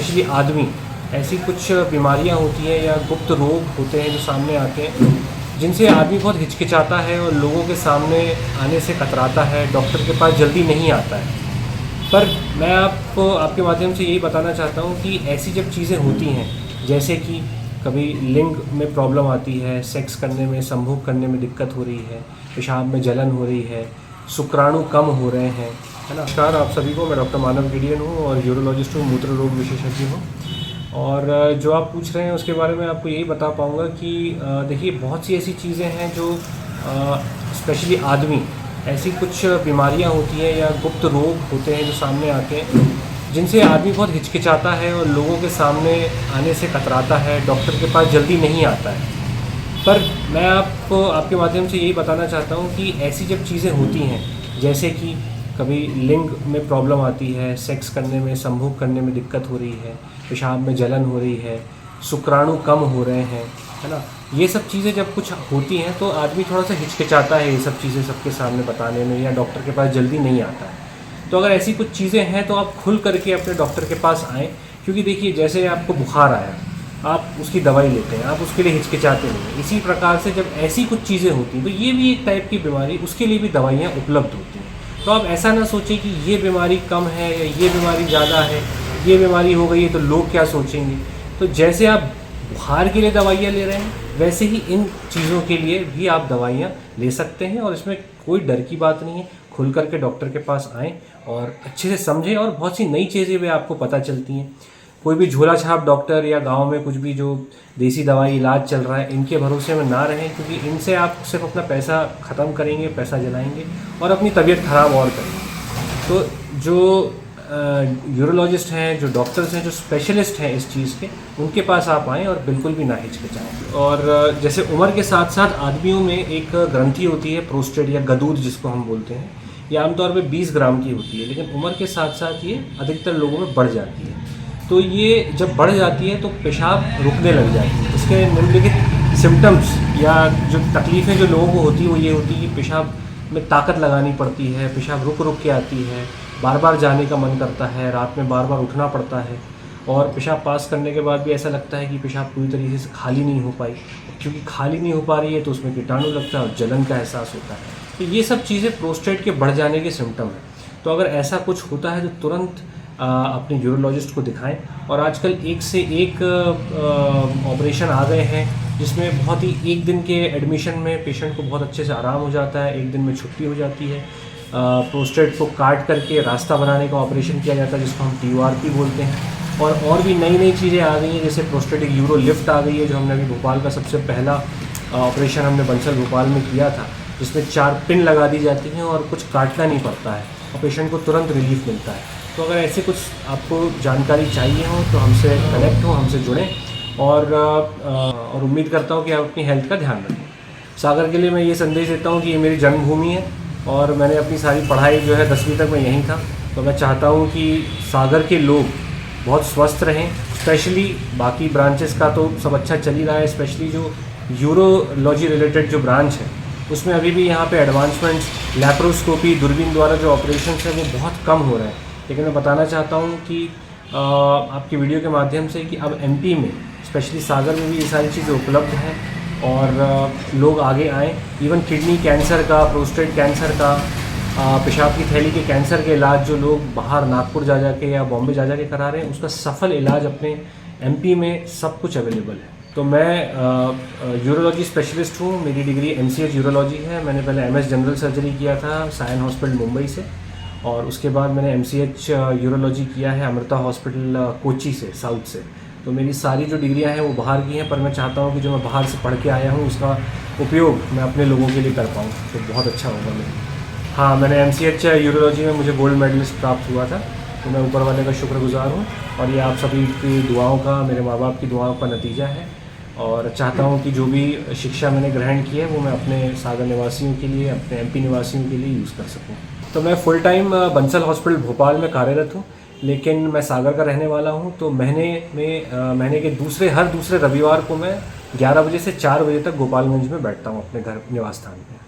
Specially आदमी, ऐसी कुछ बीमारियां होती हैं या गुप्त रोग होते हैं जो सामने आते हैं, जिनसे आदमी बहुत हिचकिचाता है और लोगों के सामने आने से कतराता है, डॉक्टर के पास जल्दी नहीं आता है। पर मैं आपको आपके माध्यम से यही बताना चाहता हूँ कि ऐसी जब चीज़ें होती हैं, जैसे कि कभी लिंग में प्रॉब्लम आती है, सेक्स करने में, संभोग करने में दिक्कत हो रही है, पेशाब में जलन हो रही है, शुक्राणु कम हो रहे हैं, है ना। नमस्कार आप सभी को, मैं डॉक्टर मानव गिडियन हूँ और यूरोलॉजिस्ट हूँ, मूत्र रोग विशेषज्ञ हूँ। और जो आप पूछ रहे हैं उसके बारे में आपको यही बता पाऊँगा कि देखिए, बहुत सी ऐसी चीज़ें हैं जो स्पेशली आदमी, ऐसी कुछ बीमारियां होती हैं या गुप्त रोग होते हैं जो सामने आते हैं, जिनसे आदमी बहुत हिचकिचाता है और लोगों के सामने आने से कतराता है, डॉक्टर के पास जल्दी नहीं आता है। पर मैं आपको आपके माध्यम से यही बताना चाहता हूँ कि ऐसी जब चीज़ें होती हैं, जैसे कि कभी लिंग में प्रॉब्लम आती है, सेक्स करने में, संभोग करने में दिक्कत हो रही है, पेशाब में जलन हो रही है, शुक्राणु कम हो रहे हैं, है ना। ये सब चीज़ें जब कुछ होती हैं तो आदमी थोड़ा सा हिचकिचाता है ये सब चीज़ें सबके सामने बताने में, या डॉक्टर के पास जल्दी नहीं आता है। तो अगर ऐसी कुछ चीज़ें हैं तो आप खुल करके अपने डॉक्टर के पास आएँ, क्योंकि देखिए, जैसे आपको बुखार आया, आप उसकी दवाई लेते हैं, आप उसके लिए हिचकिचाते नहीं हैं। इसी प्रकार से जब ऐसी कुछ चीज़ें होती हैं तो ये भी एक टाइप की बीमारी, उसके लिए भी दवाइयाँ उपलब्ध होती हैं। तो आप ऐसा ना सोचें कि ये बीमारी कम है या ये बीमारी ज़्यादा है, ये बीमारी हो गई है तो लोग क्या सोचेंगे। तो जैसे आप बुखार के लिए दवाइयाँ ले रहे हैं, वैसे ही इन चीज़ों के लिए भी आप दवाइयाँ ले सकते हैं, और इसमें कोई डर की बात नहीं है। खुल करके डॉक्टर के पास आएँ और अच्छे से समझें, और बहुत सी नई चीज़ें भी आपको पता चलती हैं। कोई भी झोला छाप डॉक्टर या गांव में कुछ भी जो देसी दवाई इलाज चल रहा है, इनके भरोसे में ना रहें, क्योंकि इनसे आप सिर्फ अपना पैसा ख़त्म करेंगे, पैसा जलाएंगे और अपनी तबीयत ख़राब और करेंगे। तो जो यूरोलॉजिस्ट हैं, जो डॉक्टर्स हैं, जो स्पेशलिस्ट हैं इस चीज़ के, उनके पास आप आएँ और बिल्कुल भी ना हिचकिचाएँ। और जैसे उम्र के साथ साथ आदमियों में एक ग्रंथि होती है, प्रोस्टेट या गदूद जिसको हम बोलते हैं, ये आमतौर पे 20 ग्राम की होती है, लेकिन उम्र के साथ साथ ये अधिकतर लोगों में बढ़ जाती है। तो ये जब बढ़ जाती है तो पेशाब रुकने लग जाती है। इसके निम्नलिखित सिम्टम्स या जो तकलीफ़ें जो लोगों को होती है वो ये होती है कि पेशाब में ताकत लगानी पड़ती है, पेशाब रुक रुक के आती है, बार बार जाने का मन करता है, रात में बार बार उठना पड़ता है, और पेशाब पास करने के बाद भी ऐसा लगता है कि पेशाब पूरी तरीके से खाली नहीं हो पाई। क्योंकि खाली नहीं हो पा रही है तो उसमें कीटाणु लगता है और जलन का एहसास होता है। तो ये सब चीज़ें प्रोस्टेट के बढ़ जाने के सिम्टम हैं। तो अगर ऐसा कुछ होता है तो तुरंत अपने यूरोलॉजिस्ट को दिखाएं। और आजकल एक से एक ऑपरेशन आ गए हैं, जिसमें बहुत ही एक दिन के एडमिशन में पेशेंट को बहुत अच्छे से आराम हो जाता है, एक दिन में छुट्टी हो जाती है। प्रोस्टेट को काट करके रास्ता बनाने का ऑपरेशन किया जाता है, जिसको हम TURP बोलते हैं। और भी नई नई चीज़ें आ गई हैं, जैसे प्रोस्टेटिक यूरो लिफ्ट आ गई है, जो हमने अभी भोपाल का सबसे पहला ऑपरेशन हमने बंसल भोपाल में किया था, जिसमें 4 पिन लगा दी जाती हैं और कुछ काटना नहीं पड़ता है और पेशेंट को तुरंत रिलीफ मिलता है। तो अगर ऐसे कुछ आपको जानकारी चाहिए हो तो हमसे कनेक्ट हो, हमसे जुड़ें, और उम्मीद करता हूँ कि आप अपनी हेल्थ का ध्यान रखें। सागर के लिए मैं ये संदेश देता हूँ कि ये मेरी जन्मभूमि है और मैंने अपनी सारी पढ़ाई जो है 10वीं तक मैं यहीं था। तो मैं चाहता हूँ कि सागर के लोग बहुत स्वस्थ रहें। स्पेशली बाकी ब्रांचेस का तो सब अच्छा चल ही रहा है, स्पेशली जो यूरोलॉजी रिलेटेड जो ब्रांच है उसमें अभी भी यहाँ पे एडवांसमेंट्स, लैप्रोस्कोपी, दूरबीन द्वारा जो ऑपरेशंस हैं वो बहुत कम हो रहे हैं। लेकिन मैं बताना चाहता हूँ कि आपकी वीडियो के माध्यम से कि अब MP में, स्पेशली सागर में भी ये सारी चीज़ें उपलब्ध हैं और लोग आगे आएँ। इवन किडनी कैंसर का, प्रोस्टेट कैंसर का, पेशाब की थैली के कैंसर के इलाज जो लोग बाहर नागपुर जा के या बॉम्बे जा के करा रहे हैं, उसका सफल इलाज अपने MP में सब कुछ अवेलेबल है। तो मैं यूरोलॉजी स्पेशलिस्ट हूँ, मेरी डिग्री MCH यूरोलॉजी है। मैंने पहले MS जनरल सर्जरी किया था सायन हॉस्पिटल मुंबई से, और उसके बाद मैंने MCH यूरोलॉजी किया है अमृता हॉस्पिटल कोची से, साउथ से। तो मेरी सारी जो डिग्रियां हैं वो बाहर की हैं, पर मैं चाहता हूँ कि जो मैं बाहर से पढ़ के आया हूँ उसका उपयोग मैं अपने लोगों के लिए कर पाऊँ, तो बहुत अच्छा होगा मेरे। हाँ, मैंने MCH यूरोलॉजी में मुझे गोल्ड मेडलिस्ट प्राप्त हुआ था, तो मैं ऊपर वाले का शुक्रगुजार हूँ। और ये आप सभी की दुआओं का, मेरे माँ बाप की दुआओं का नतीजा है। और चाहता हूँ कि जो भी शिक्षा मैंने ग्रहण की है वो मैं अपने सागर निवासियों के लिए, अपने MP निवासियों के लिए यूज़ कर सकूँ। तो मैं full time Bansal hospital Bhopal में कार्यरत हूँ, लेकिन मैं सागर का रहने वाला हूँ। तो महीने के हर दूसरे रविवार को मैं 11 बजे से 4 बजे तक गोपालगंज में बैठता हूँ अपने घर निवास स्थान पे।